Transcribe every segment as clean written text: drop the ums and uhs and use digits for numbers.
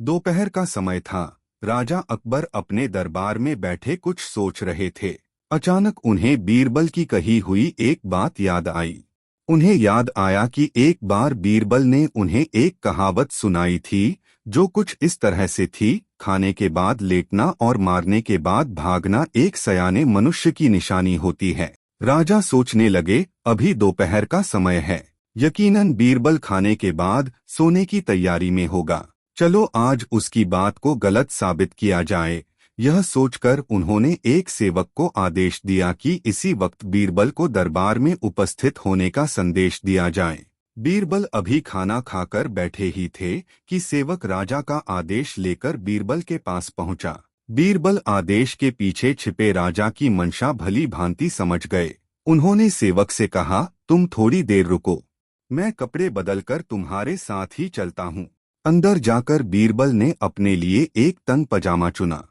दोपहर का समय था। राजा अकबर अपने दरबार में बैठे कुछ सोच रहे थे। अचानक उन्हें बीरबल की कही हुई एक बात याद आई। उन्हें याद आया कि एक बार बीरबल ने उन्हें एक कहावत सुनाई थी, जो कुछ इस तरह से थी: खाने के बाद लेटना और मारने के बाद भागना एक सयाने मनुष्य की निशानी होती है। राजा सोचने लगे, अभी दोपहर का समय है, यकीनन बीरबल खाने के बाद सोने की तैयारी में होगा। चलो आज उसकी बात को गलत साबित किया जाए। यह सोचकर उन्होंने एक सेवक को आदेश दिया कि इसी वक्त बीरबल को दरबार में उपस्थित होने का संदेश दिया जाए। बीरबल अभी खाना खाकर बैठे ही थे कि सेवक राजा का आदेश लेकर बीरबल के पास पहुंचा। बीरबल आदेश के पीछे छिपे राजा की मंशा भली भांति समझ गए। उन्होंने सेवक से कहा, तुम थोड़ी देर रुको, मैं कपड़े बदलकर तुम्हारे साथ ही चलता हूँ। अंदर जाकर बीरबल ने अपने लिए एक तंग पजामा चुना।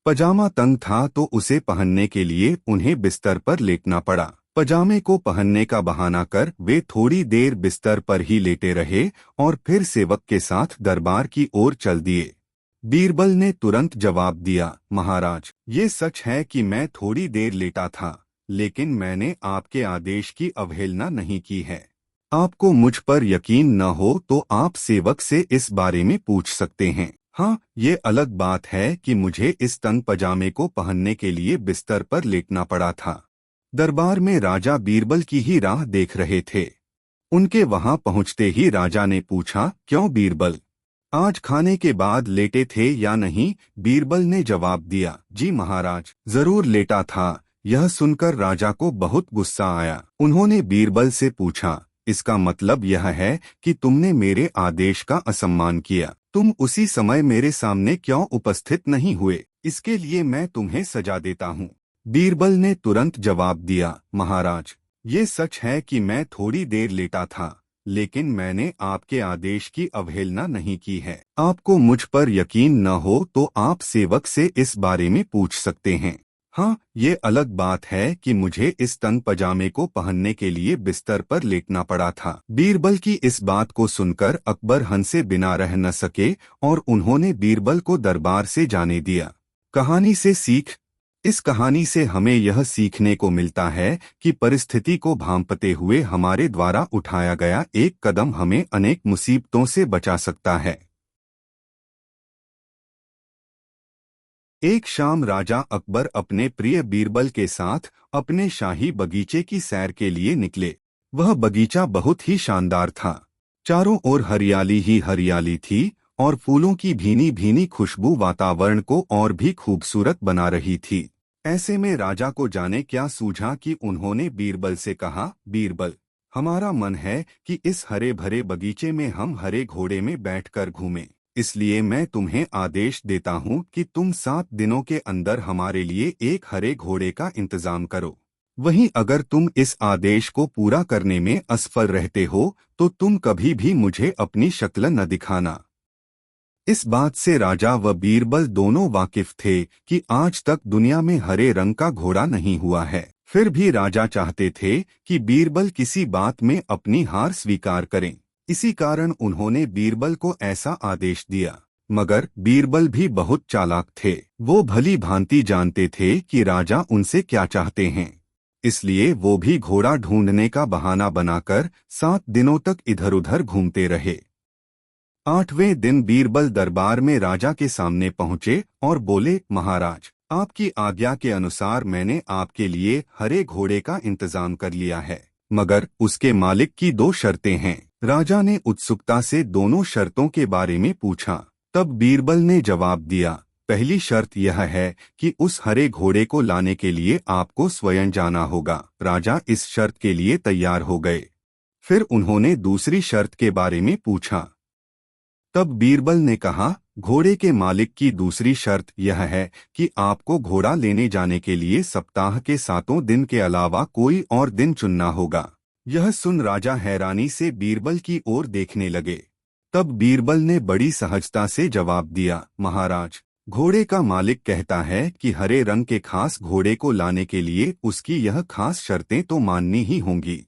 पजामा तंग था तो उसे पहनने के लिए उन्हें बिस्तर पर लेटना पड़ा। पजामे को पहनने का बहाना कर वे थोड़ी देर बिस्तर पर ही लेटे रहे और फिर सेवक के साथ दरबार की ओर चल दिए। बीरबल ने तुरंत जवाब दिया, महाराज, ये सच है कि मैं थोड़ी देर लेटा था, लेकिन मैंने आपके आदेश की अवहेलना नहीं की है। आपको मुझ पर यकीन न हो तो आप सेवक से इस बारे में पूछ सकते हैं। हाँ, ये अलग बात है कि मुझे इस तंग पजामे को पहनने के लिए बिस्तर पर लेटना पड़ा था। दरबार में राजा बीरबल की ही राह देख रहे थे। उनके वहां पहुंचते ही राजा ने पूछा, क्यों बीरबल, आज खाने के बाद लेटे थे या नहीं? बीरबल ने जवाब दिया, जी महाराज, जरूर लेटा था। यह सुनकर राजा को बहुत गुस्सा आया। उन्होंने बीरबल से पूछा, इसका मतलब यह है कि तुमने मेरे आदेश का असम्मान किया। तुम उसी समय मेरे सामने क्यों उपस्थित नहीं हुए? इसके लिए मैं तुम्हें सजा देता हूँ। बीरबल ने तुरंत जवाब दिया, महाराज, ये सच है कि मैं थोड़ी देर लेटा था, लेकिन मैंने आपके आदेश की अवहेलना नहीं की है। आपको मुझ पर यकीन न हो तो आप सेवक से इस बारे में पूछ सकते हैं। हाँ, ये अलग बात है कि मुझे इस तंग पजामे को पहनने के लिए बिस्तर पर लेटना पड़ा था। बीरबल की इस बात को सुनकर अकबर हंसे बिना रह न सके और उन्होंने बीरबल को दरबार से जाने दिया। कहानी से सीख। इस कहानी से हमें यह सीखने को मिलता है कि परिस्थिति को भांपते हुए हमारे द्वारा उठाया गया एक कदम हमें अनेक मुसीबतों से बचा सकता है। एक शाम राजा अकबर अपने प्रिय बीरबल के साथ अपने शाही बगीचे की सैर के लिए निकले। वह बगीचा बहुत ही शानदार था। चारों ओर हरियाली ही हरियाली थी और फूलों की भीनी भीनी खुशबू वातावरण को और भी खूबसूरत बना रही थी। ऐसे में राजा को जाने क्या सूझा कि उन्होंने बीरबल से कहा, बीरबल, हमारा मन है कि इस हरे भरे बगीचे में हम हरे घोड़े में बैठकर घूमें। इसलिए मैं तुम्हें आदेश देता हूँ कि तुम 7 दिनों के अंदर हमारे लिए एक हरे घोड़े का इंतजाम करो। वहीं अगर तुम इस आदेश को पूरा करने में असफल रहते हो तो तुम कभी भी मुझे अपनी शक्ल न दिखाना। इस बात से राजा व बीरबल दोनों वाकिफ थे कि आज तक दुनिया में हरे रंग का घोड़ा नहीं हुआ है। फिर भी राजा चाहते थे कि बीरबल किसी बात में अपनी हार स्वीकार करें। इसी कारण उन्होंने बीरबल को ऐसा आदेश दिया। मगर बीरबल भी बहुत चालाक थे। वो भली भांति जानते थे कि राजा उनसे क्या चाहते हैं। इसलिए वो भी घोड़ा ढूंढने का बहाना बनाकर 7 दिनों तक इधर-उधर घूमते रहे। 8वें दिन बीरबल दरबार में राजा के सामने पहुंचे और बोले, महाराज, आपकी आज्ञा के अनुसार मैंने आपके लिए हरे घोड़े का इंतजाम कर लिया है, मगर उसके मालिक की 2 शर्तें हैं। राजा ने उत्सुकता से दोनों शर्तों के बारे में पूछा। तब बीरबल ने जवाब दिया, पहली शर्त यह है कि उस हरे घोड़े को लाने के लिए आपको स्वयं जाना होगा। राजा इस शर्त के लिए तैयार हो गए। फिर उन्होंने दूसरी शर्त के बारे में पूछा। तब बीरबल ने कहा, घोड़े के मालिक की दूसरी शर्त यह है कि आपको घोड़ा लेने जाने के लिए सप्ताह के 7 दिन के अलावा कोई और दिन चुनना होगा। यह सुन राजा हैरानी से बीरबल की ओर देखने लगे। तब बीरबल ने बड़ी सहजता से जवाब दिया, महाराज, घोड़े का मालिक कहता है कि हरे रंग के खास घोड़े को लाने के लिए उसकी यह खास शर्तें तो माननी ही होंगी।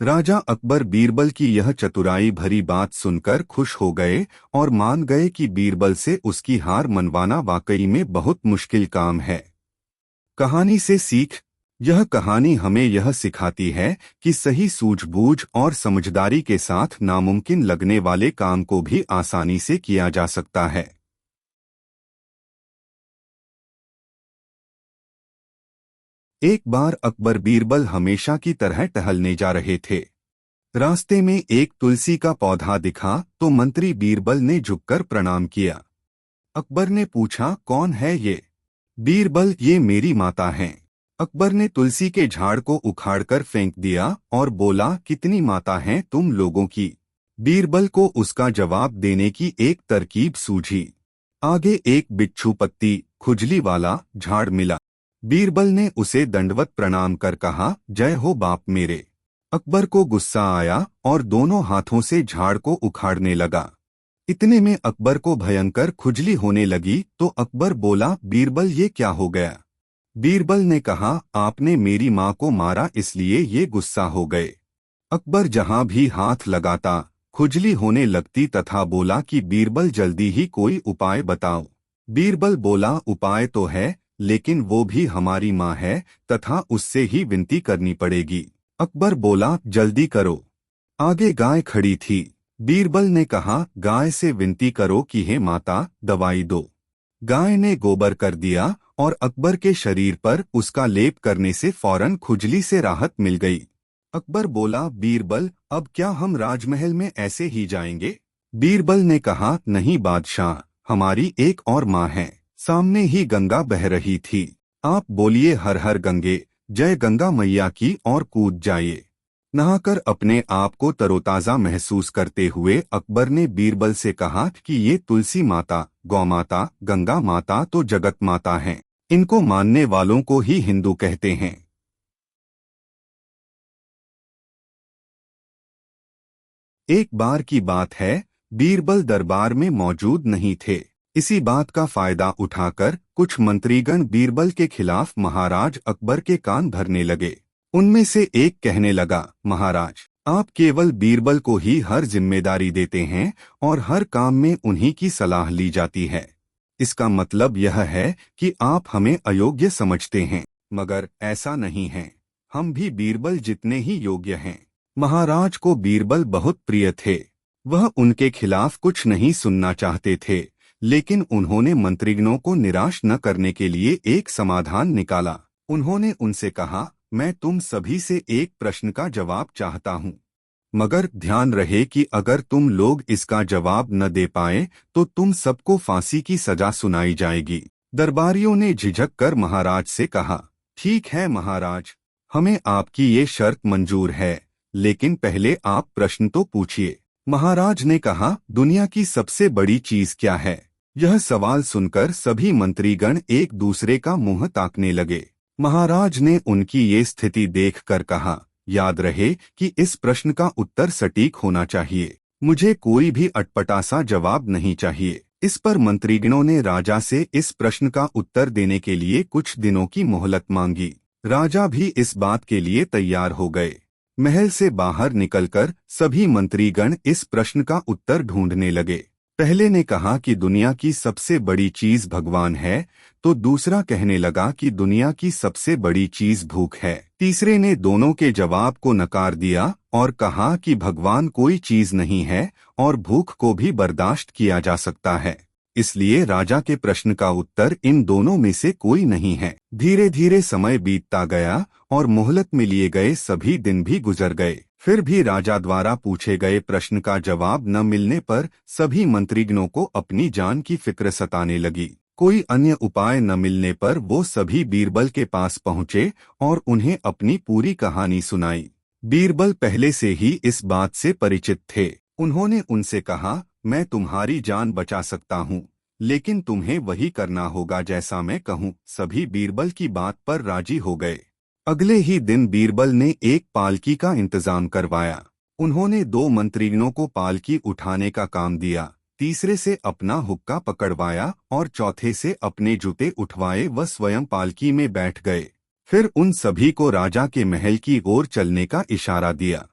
राजा अकबर बीरबल की यह चतुराई भरी बात सुनकर खुश हो गए और मान गए कि बीरबल से उसकी हार मनवाना वाकई में बहुत मुश्किल काम है। कहानी से सीख। यह कहानी हमें यह सिखाती है कि सही सूझबूझ और समझदारी के साथ नामुमकिन लगने वाले काम को भी आसानी से किया जा सकता है। एक बार अकबर बीरबल हमेशा की तरह टहलने जा रहे थे। रास्ते में एक तुलसी का पौधा दिखा तो मंत्री बीरबल ने झुककर प्रणाम किया। अकबर ने पूछा, कौन है ये? बीरबल, ये मेरी माता हैं। अकबर ने तुलसी के झाड़ को उखाड़कर फेंक दिया और बोला, कितनी माता हैं तुम लोगों की? बीरबल को उसका जवाब देने की एक तरकीब सूझी। आगे एक बिच्छू पत्ती खुजली वाला झाड़ मिला। बीरबल ने उसे दंडवत प्रणाम कर कहा, जय हो बाप मेरे। अकबर को गुस्सा आया और दोनों हाथों से झाड़ को उखाड़ने लगा। इतने में अकबर को भयंकर खुजली होने लगी तो अकबर बोला, बीरबल ये क्या हो गया? बीरबल ने कहा, आपने मेरी माँ को मारा इसलिए ये गुस्सा हो गए। अकबर जहाँ भी हाथ लगाता खुजली होने लगती तथा बोला कि बीरबल जल्दी ही कोई उपाय बताओ। बीरबल बोला, उपाय तो है, लेकिन वो भी हमारी माँ है तथा उससे ही विनती करनी पड़ेगी। अकबर बोला, जल्दी करो। आगे गाय खड़ी थी। बीरबल ने कहा, गाय से विनती करो कि हे माता, दवाई दो। गाय ने गोबर कर दिया और अकबर के शरीर पर उसका लेप करने से फौरन खुजली से राहत मिल गई। अकबर बोला, बीरबल, अब क्या हम राजमहल में ऐसे ही जाएंगे? बीरबल ने कहा, नहीं बादशाह, हमारी एक और माँ है। सामने ही गंगा बह रही थी। आप बोलिए, हर हर गंगे, जय गंगा मैया की, और कूद जाइए। नहाकर अपने आप को तरोताजा महसूस करते हुए अकबर ने बीरबल से कहा कि ये तुलसी माता, गौ माता, गंगा माता तो जगत माता हैं। इनको मानने वालों को ही हिंदू कहते हैं। एक बार की बात है, बीरबल दरबार में मौजूद नहीं थे। इसी बात का फायदा उठाकर कुछ मंत्रीगण बीरबल के खिलाफ महाराज अकबर के कान भरने लगे। उनमें से एक कहने लगा, महाराज, आप केवल बीरबल को ही हर जिम्मेदारी देते हैं और हर काम में उन्हीं की सलाह ली जाती है। इसका मतलब यह है कि आप हमें अयोग्य समझते हैं, मगर ऐसा नहीं है। हम भी बीरबल जितने ही योग्य हैं। महाराज को बीरबल बहुत प्रिय थे। वह उनके खिलाफ कुछ नहीं सुनना चाहते थे, लेकिन उन्होंने मंत्रीगणों को निराश न करने के लिए एक समाधान निकाला। उन्होंने उनसे कहा, मैं तुम सभी से एक प्रश्न का जवाब चाहता हूँ, मगर ध्यान रहे कि अगर तुम लोग इसका जवाब न दे पाए तो तुम सबको फांसी की सजा सुनाई जाएगी। दरबारियों ने झिझक कर महाराज से कहा, ठीक है महाराज, हमें आपकी ये शर्त मंजूर है, लेकिन पहले आप प्रश्न तो पूछिए। महाराज ने कहा, दुनिया की सबसे बड़ी चीज क्या है? यह सवाल सुनकर सभी मंत्रीगण एक दूसरे का मुंह ताकने लगे। महाराज ने उनकी ये स्थिति देखकर कहा, याद रहे कि इस प्रश्न का उत्तर सटीक होना चाहिए। मुझे कोई भी अटपटा-सा जवाब नहीं चाहिए। इस पर मंत्रीगणों ने राजा से इस प्रश्न का उत्तर देने के लिए कुछ दिनों की मोहलत मांगी। राजा भी इस बात के लिए तैयार हो गए। महल से बाहर निकलकर सभी मंत्रीगण इस प्रश्न का उत्तर ढूंढने लगे। पहले ने कहा कि दुनिया की सबसे बड़ी चीज भगवान है, तो दूसरा कहने लगा कि दुनिया की सबसे बड़ी चीज भूख है। तीसरे ने दोनों के जवाब को नकार दिया और कहा कि भगवान कोई चीज नहीं है और भूख को भी बर्दाश्त किया जा सकता है। इसलिए राजा के प्रश्न का उत्तर इन दोनों में से कोई नहीं है। धीरे धीरे समय बीतता गया और मोहलत में लिए गए सभी दिन भी गुजर गए। फिर भी राजा द्वारा पूछे गए प्रश्न का जवाब न मिलने पर सभी मंत्रीगणों को अपनी जान की फिक्र सताने लगी। कोई अन्य उपाय न मिलने पर वो सभी बीरबल के पास पहुँचे और उन्हें अपनी पूरी कहानी सुनाई। बीरबल पहले से ही इस बात से परिचित थे। उन्होंने उनसे कहा, मैं तुम्हारी जान बचा सकता हूँ, लेकिन तुम्हें वही करना होगा जैसा मैं कहूँ। सभी बीरबल की बात पर राजी हो गए। अगले ही दिन बीरबल ने एक पालकी का इंतजाम करवाया। उन्होंने 2 मंत्रीगणों को पालकी उठाने का काम दिया, तीसरे से अपना हुक्का पकड़वाया और चौथे से अपने जूते उठवाए व स्वयं पालकी में बैठ गए। फिर उन सभी को राजा के महल की ओर चलने का इशारा दिया।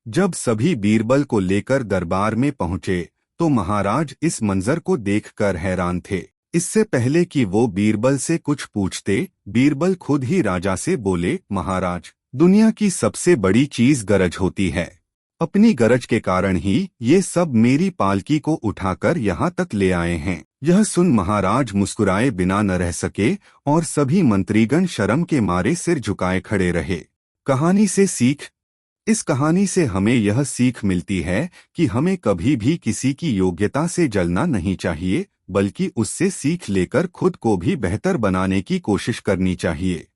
जब सभी बीरबल को लेकर दरबार में पहुंचे तो महाराज इस मंजर को देखकर हैरान थे। इससे पहले कि वो बीरबल से कुछ पूछते, बीरबल खुद ही राजा से बोले, महाराज, दुनिया की सबसे बड़ी चीज गरज होती है। अपनी गरज के कारण ही ये सब मेरी पालकी को उठाकर यहाँ तक ले आए हैं। यह सुन महाराज मुस्कुराए बिना न रह सके और सभी मंत्रीगण शर्म के मारे सिर झुकाए खड़े रहे। कहानी से सीख। इस कहानी से हमें यह सीख मिलती है कि हमें कभी भी किसी की योग्यता से जलना नहीं चाहिए, बल्कि उससे सीख लेकर खुद को भी बेहतर बनाने की कोशिश करनी चाहिए।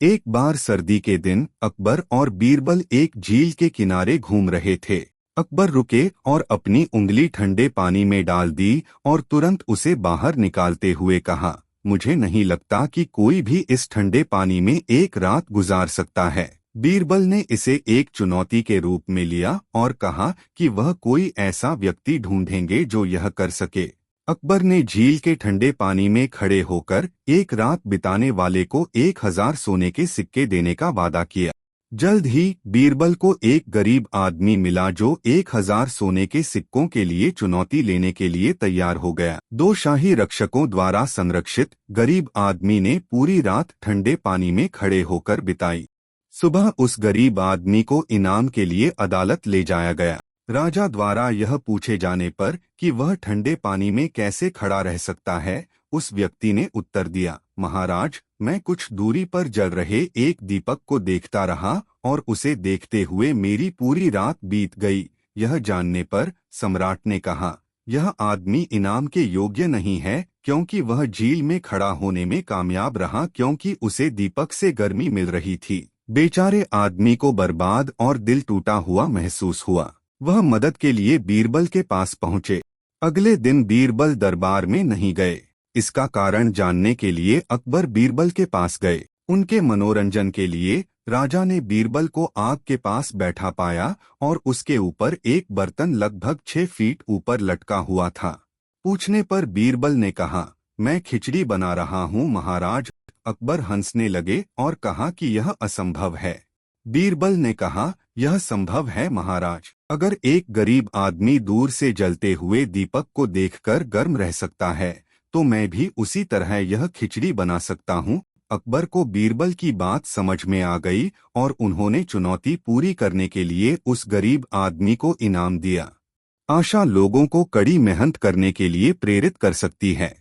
एक बार सर्दी के दिन अकबर और बीरबल एक झील के किनारे घूम रहे थे। अकबर रुके और अपनी उंगली ठंडे पानी में डाल दी और तुरंत उसे बाहर निकालते हुए कहा, मुझे नहीं लगता कि कोई भी इस ठंडे पानी में एक रात गुजार सकता है। बीरबल ने इसे एक चुनौती के रूप में लिया और कहा कि वह कोई ऐसा व्यक्ति ढूंढेंगे जो यह कर सके। अकबर ने झील के ठंडे पानी में खड़े होकर एक रात बिताने वाले को 1000 सोने के सिक्के देने का वादा किया। जल्द ही बीरबल को एक गरीब आदमी मिला जो 1000 सोने के सिक्कों के लिए चुनौती लेने के लिए तैयार हो गया। 2 शाही रक्षकों द्वारा संरक्षित गरीब आदमी ने पूरी रात ठंडे पानी में खड़े होकर बिताई। सुबह उस गरीब आदमी को इनाम के लिए अदालत ले जाया गया। राजा द्वारा यह पूछे जाने पर कि वह ठंडे पानी में कैसे खड़ा रह सकता है, उस व्यक्ति ने उत्तर दिया, महाराज, मैं कुछ दूरी पर जल रहे एक दीपक को देखता रहा और उसे देखते हुए मेरी पूरी रात बीत गई। यह जानने पर सम्राट ने कहा, यह आदमी इनाम के योग्य नहीं है, क्योंकि वह झील में खड़ा होने में कामयाब रहा क्योंकि उसे दीपक से गर्मी मिल रही थी। बेचारे आदमी को बर्बाद और दिल टूटा हुआ महसूस हुआ। वह मदद के लिए बीरबल के पास पहुंचे। अगले दिन बीरबल दरबार में नहीं गए। इसका कारण जानने के लिए अकबर बीरबल के पास गए। उनके मनोरंजन के लिए राजा ने बीरबल को आग के पास बैठा पाया और उसके ऊपर एक बर्तन लगभग 6 फीट ऊपर लटका हुआ था। पूछने पर बीरबल ने कहा, मैं खिचड़ी बना रहा हूँ महाराज। अकबर हंसने लगे और कहा कि यह असंभव है। बीरबल ने कहा, यह संभव है महाराज। अगर एक गरीब आदमी दूर से जलते हुए दीपक को देखकर गर्म रह सकता है, तो मैं भी उसी तरह यह खिचड़ी बना सकता हूँ। अकबर को बीरबल की बात समझ में आ गई और उन्होंने चुनौती पूरी करने के लिए उस गरीब आदमी को इनाम दिया। आशा लोगों को कड़ी मेहनत करने के लिए प्रेरित कर सकती है।